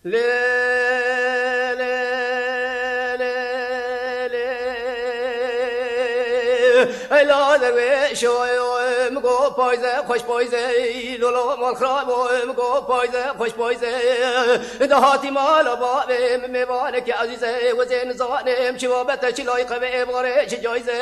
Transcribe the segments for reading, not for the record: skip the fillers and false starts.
Le le le le la derve shoy go poize khosh poize lo mal khrab go poize khosh poize da hati mal ba me banek azize وزين ظالم شبابته شلوي قبي بغري شجويزه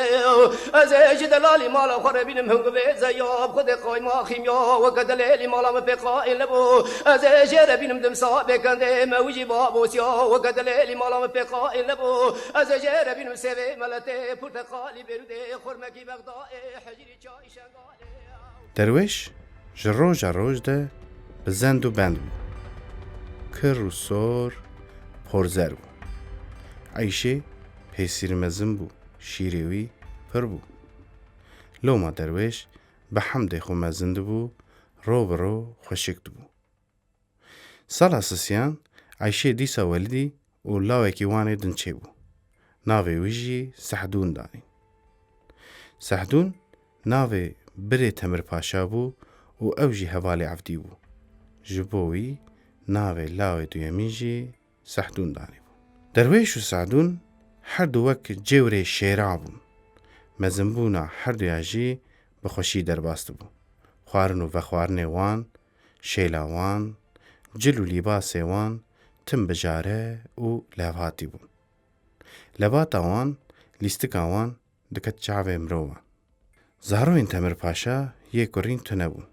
ازي جدلالي مال خربين مهنقبي زياب خد قاي ما خيميا وقد ليلي مال مبقى لبو ازي جربين مدم صابك كان موجي بابو سيا وقد ليلي مال مبقى لبو ازي جربين مسوي ملته برتقالي برودي خرمكي بغداد حجري چای شنگاله درویش جروج ده بزند و بند بو کر و سور پرزر بو عیشه پیسیر مزن بو شیروی پر بو لوما درویش به حمد خو مزند بو رو برو خوشکت بو سال اساسیان عیشه دیسا ولدی و لاوکی وانه دنچه بو ناوی ویجی سحدون دانی سحدون ناوی بری تمر پاشا بو و اوجی حوالی عفدی بو جبوی ناوی لاوی دویمین جی سحدون دانی بو درویش و سحدون هر دو وک جوری شیرا بون مزنبونا هر دو جی بخوشی درباست بو خوارن و خوارن وان شیلا وان جلو لیباس وان تم بجاره و لوهاتی بون لباتا وان لیستکا وان دکت چاوه مروان زاروین تمر پاشا یه کرین تو نبون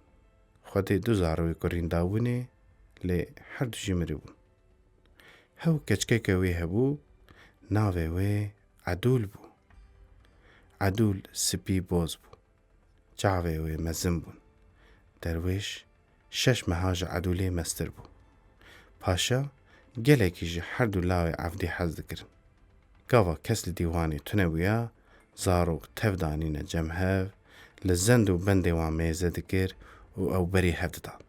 خودی دو زاروی کرین داونه لی هر دو جی مری بون هاو کچکه که وی هبو ناوه وی عدول بو عدول سپی بوز بو چاوه وی مزن بون درویش شش مهاج عدولی مستر بو پاشا گله کیجی هر دو لاوی عفدی حز دکرن گاوا کس دیوانی تنویا زاروک تفدانین جمهو لزند و بندی وان میزه دکر و او بری هفددان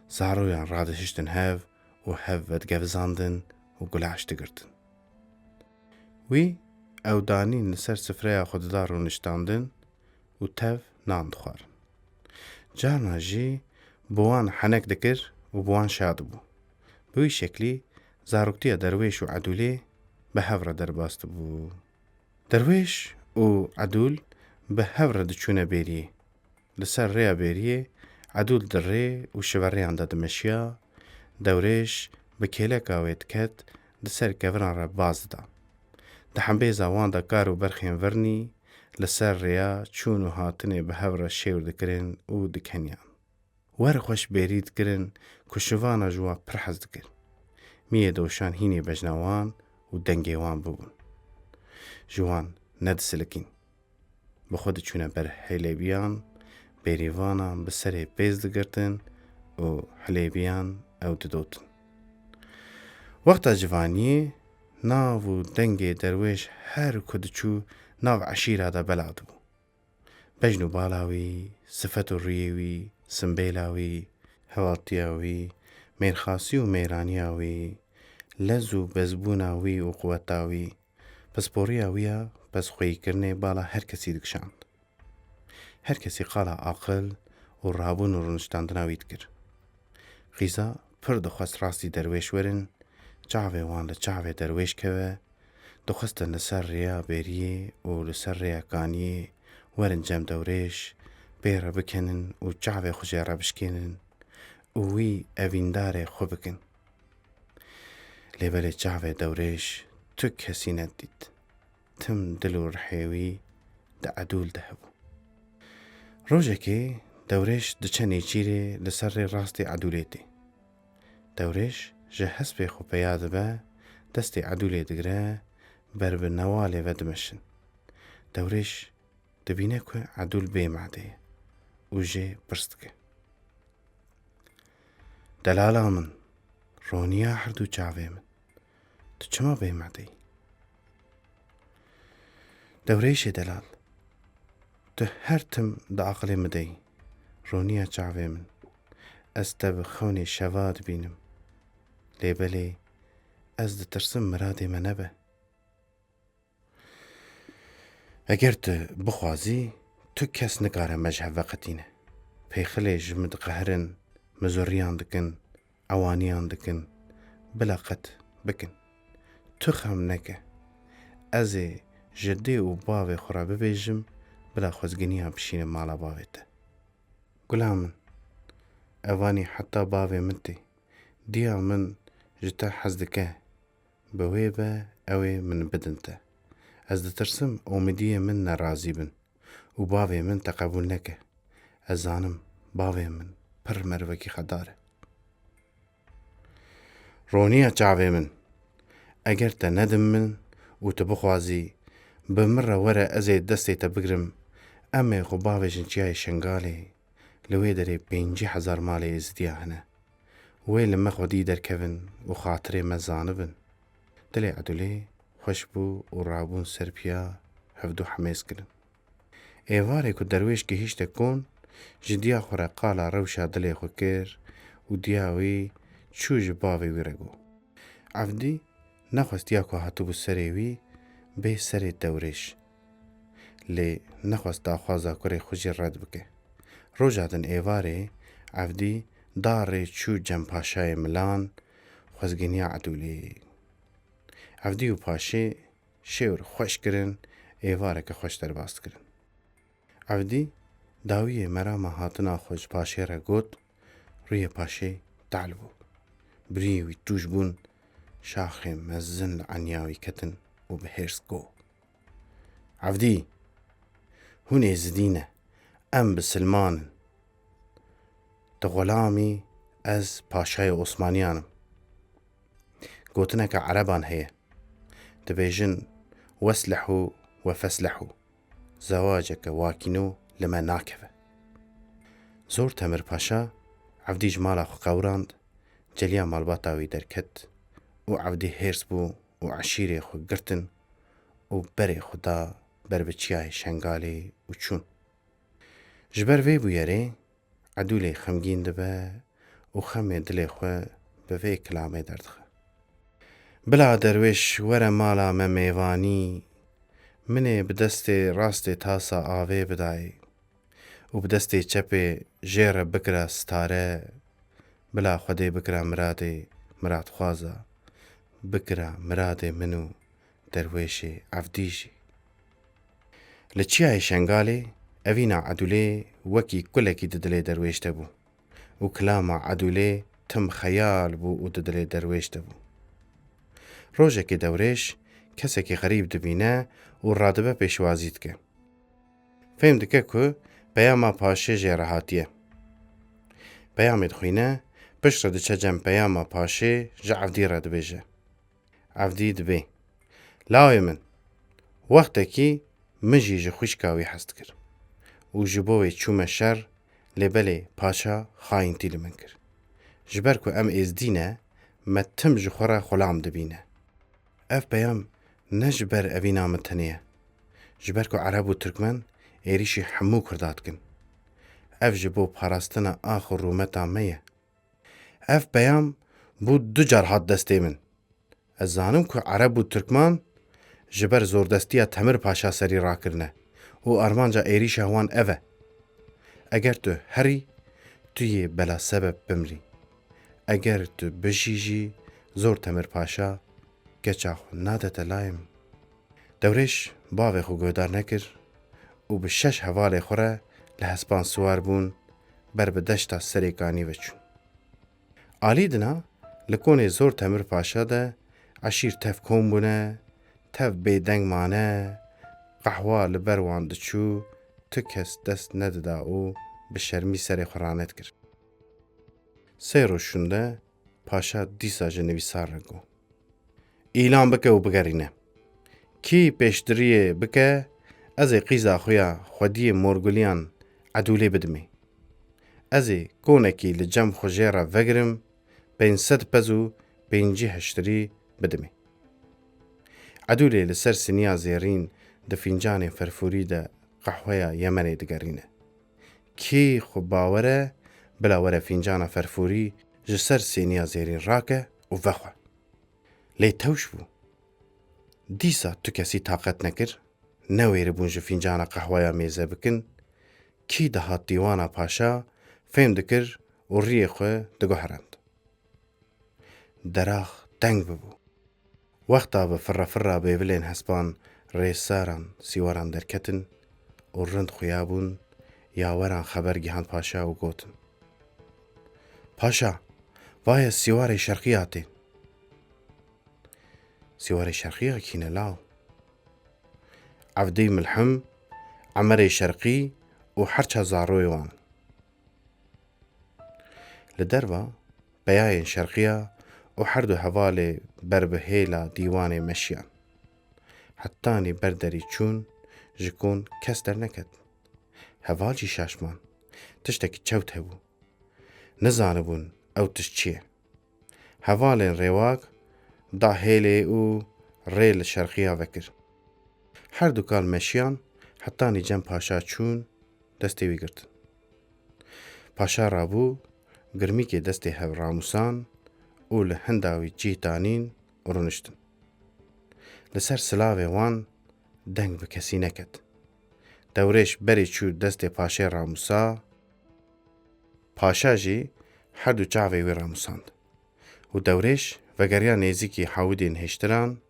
زارویان رادششتن هف و هف ود گفزاندن و گلعش دگردن وی او دانین لسر سفره خوددار و نشتاندن و تف نان دخوارن جارنا جی بوان حنک دکر و بوان شاد بو بوی شکلی زاروکتیا درویش و عدولی به هفره درباست بو درویش و عدول به هفره دچونه بیریه لسر ریا بیریه عدول در ری و شوریان داد مشیا دوریش به کلک آوید کت لسر کوران را باز دا دحنبه زوان دا کار و برخین ورنی لسر ریا چون و هاتنه به هفره شیور دکرن و دکنیان ور خوش بیرید کرن کشوانا جوا پرحز دکر میه دوشان هینی بجنوان و دنگیوان ببون جوان ندسلکین بخود چونه بر حلیبیان بیریوانا بسر پیز دگرتن و حلیبیان او ددوتن وقتا جوانی ناو و دنگ درویش هر کدچو ناو عشیره دا بلاد بو بجنو بالاوی صفت و ریوی سنبیلاوی هواتیاوی میرخاسی و میرانیاوی لز و بزبوناوی و قوتاوی پس بوریاویا پس خویی کرنه بالا هر کسی دکشاند هر کسی قالا عاقل و رابون و رنشتاندناوید کر غیزا پر دخواست راستی درویش ورن چاوه وان لچاوه درویش که دخواستن لسر ریا بیریه و لسر ریا کانیه ورن جم دوریش بیره بکنن و چاوه خوشی را بشکنن و وی اویندار خو بکن لیبل چاوه دوریش تو کسی ندید تم دلو رحیوی دا عدول دهبو روژه که دوریش دچنی چیره لسر راستی عدولیتی دوریش جه حسب خو پیاده با دستی عدولی دگره بر به نواله و دمشن دوریش دبینه که عدول بیمعده و جه پرستگه دلالا من رونیا هر دو چاوه من تو چما بیمعده دوریش دلال تو هر تم دا عقل مدهی رونیا چاوه من از تب خونی شواد بینم لیبلی از ده ترسم مرادی منبه اگر تو بخوازی تو کس نگاره مجه وقتینه پیخلی جمد قهرن مزوریان دکن اوانیان دکن بلا قەت بکن تو خەم نەکە ئەزێ ژدێ و باوێ خوڕە ببێژم بلا خۆزگەنیان بشینە ماڵە باوێتە گولا من ئەوانی حتا باوێ من تێ دیا من ji te hez dike bi wê ve ew ê min bidin te ez ditirsim omidiyê min nerazî bin û bavê min te qebûl neke ez zanim bavê min pir mervekî xedar e roniya çavê min eger te nedim min û tu bixwazî bi min re were ez ê destê te bigirim em ê xwe bavê jin çiyayê şengalê li wê derê 50,000 malê êzidiya hene wê li me xwedî derkevin û xatirê me zanibin dilê Edûlê xweş bû û rabûn ser piya hevdû hemêz kirin êvarê ku derwêş gihîşte kon ji diya xwe re qala rewşa dilê xwe kir û diya wî çû ji bavê wî re got Evdî nexwestiya ku hatibû serê wî bê serê dewrêş lê nexwest daxwaza kurê xwe jî red bike roja din êvarê Evdî darê çû cempaşayê Milan xwezgeniya Edûlê Evdî û paşê şêwr xweş kirin êvareke xweş derbas kirin Evdî dawiyê merama hatina xwe ji paşê re got rûyê paşê del bû birî wî tûj bûn şaxê mezin li enya wî ketin û bi hêrs got Evdî hûn êzidî ne em bi silmanin di xulamî ez paşayê Osmaniyan im gotineke ereban heye dibêjin weslehû ve feslehû zewaceke wakîno li me nakeve zor Temir Paşa Evdî ji mala xwe qewrand celiya malbata wî derket û Evdî hêrs bû û eşîrê xwe girtin û berê xwe da ber bi çiyayê şengalê û çûn ji ber vê bûyerê Edûlê xemgîn dibe û xemê dilê xwe bi vê kilamê derdixe bila derwêş were mala me mêvanî min ê bi destê rastê tasa avê bidayê û bi destê çepê jê re bikire stare bila Xwedê bikire miradê miradxwaza bikire miradê min û derwêşê Evdî jî li çiyayê şengalê evîna Edûlê wekî kulekî di dilê derwêş de bû û kilama Edûlê tim xeyal bû û di dilê derwêş de bû rojekê dewrêş kesekî xerîb dibîne û radibe pêşwazî dike fêm dike ku peyama paşê jê re hatiye peyamê dixwîne pişt re diçe cem peyama paşê ji Evdî re dibêje Evdî dibê lawê min wextekî min jî ji xwîşka wî hez dikir û ji bo wê çûme şer lêbelê paşa xayîntî li min kir ji ber ku em êzidî ne me tim ji xwe re xulam dibîne ev peyam ne ji ber evîna min tenê ye ji ber ku Ereb û Tirkmen êrişî hemû Kurda dikin ev ji bo parastina ax û rûmeta me ye ev peyam bû du car hat destê min ez zanim ku Ereb û Tirkman ji ber zordestiya Temir Paşa serî rakirine û armanca êrişa wan ev e eger tu herî tu yê bela sebeb bimrî eger tu bijî jî zor Temir Paşa keça xwe nadete layê min dewrêş bavê xwe guhdar nekir û bi 6 hevalê xwe re li hespan siwar bûn ber bi deşta serê kanî ve çûn alî dina li konê zor Temir Paşa de eşîr tev kom bûne tev bêdeng mane qehwa li ber wan diçû tu kes dest nedida û bi şermî serê xwe ranet kir sê roj şûnde paşa dîsa ji nivîsar re got îlan bike û bigerîne kî pêştiriyê bike ez ê qîza xwe ya xwediyê morguliyan Edûlê bidimê ez ê konekî li cem xwe jê re vegirim 500 pez û 5 heştirî bidimê Edûlê li ser siniya zêrîn di fîncanê ferfûrî de qehweya Yemenê digerîne kî xwe bawer e bila were fîncana ferfûrî ji ser sêniya zêrîn rake û vexwe lê tewş bû dîsa tu kesî taqet nekir newêribûn ji fîncana qehweya mêze bikin kî dihat dîwana paşa fêm dikir û riyê xwe diguherand دراخ دنگ ببو. وقتا به فرا بیولین هسپان ریساران سیواران درکتن و رند خویابون یاوران خبر گیهان پاشا و گوتن پاشا وای سیوار شرقی آتی. سیوار شرقی کینه لاو عبدی ملحم عمر شرقی و حرچا زاروی وان لدروا بیاین شرقیه و هر دو حواله بربهیلا دیوان مشیان حتانی بردری چون جکون کس در نکد. حوال جی شاشمان تشتکی چوت هبو نزانبون او تشت چیه. حوالین رواق دا هیله او ریل شرقیه وکر. هر دو کال مشیان حتانی جم پاشا چون دستی وی گرتن. پاشا رابو گرمی که دستی هف راموسان او لهنداوی جیتانین ورونشتن. لسر سلاوی وان دنگ به کسی نکد. دورش بری چود دست پاشه راموسا. پاشا جی هر دو چاوی وی راموساند و دورش وگریا نیزیکی حاودین هشتران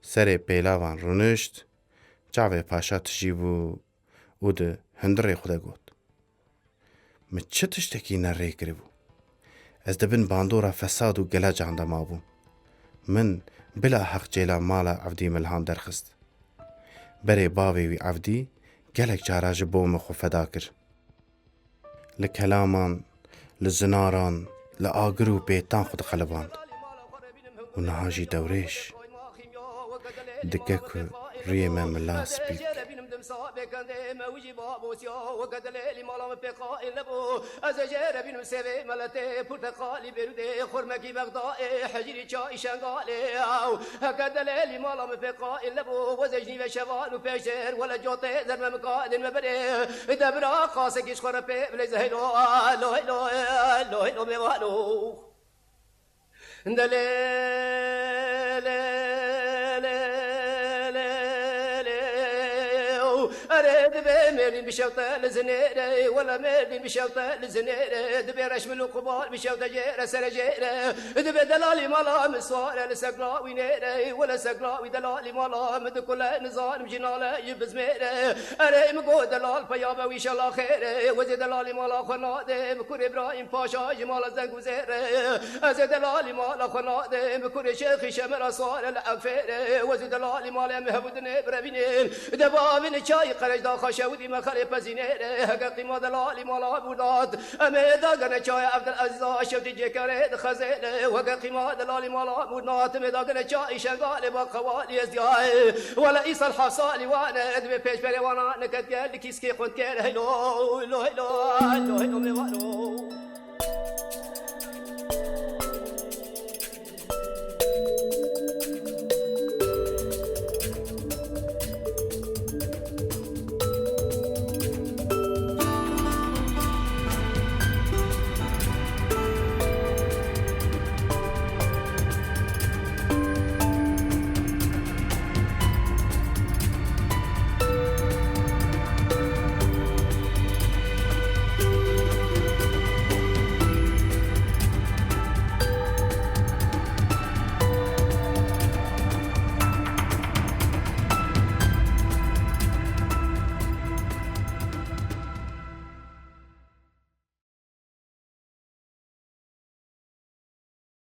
سر پیلاوان رونشت. چاوی پاشا تجیبو او ده هندره خوده گود من چه تشتکی نره گریبو. از دبن باندورا فساد و گلج عنده ما بوم. من بلا حق جیلا مالا عبدی ملحان درخست. بری باوی وی عبدی گلک جاراج بوم خو فدا کر. لکلامان لزناران لآگرو بیتان خود قلباند و نهاجی دورش دکه که روی من ملاس بید. مردين بشوطة لزنيرة ولا مردين بشوطة لزنيرة دبي رشم القبال بشوطة جيرة سر جيرة دبي دلالي مالا مسوارة لسقلا وينيرة ولا سقلا ودلالي مالا مد كل نظام جنالة يبز ميرة أري مقو دلال بيابا ويش الله خيرة وزي دلالي مالا خنادم كور إبراهيم باشا جمال زنگ وزيرة أزي دلالي مالا خنادم كور شيخ شمر صار الأغفيرة وزي دلالي مالا مهبود نبربينين دبابين شاي قرج دا خشودي مخالي بزينيره حقيقي ما دلالي مالا بودات اميدا غنا چاي عبد العزيز شوتي جكره خزيله وحقيقي ما دلالي مالا بودات اميدا غنا چاي شغال با خوالي ازياي ولا ايصل الحصالي وانا ادبي بيش بري وانا نكت قال كيس كي خنت كره هلو هلو هلو هلو ميوانو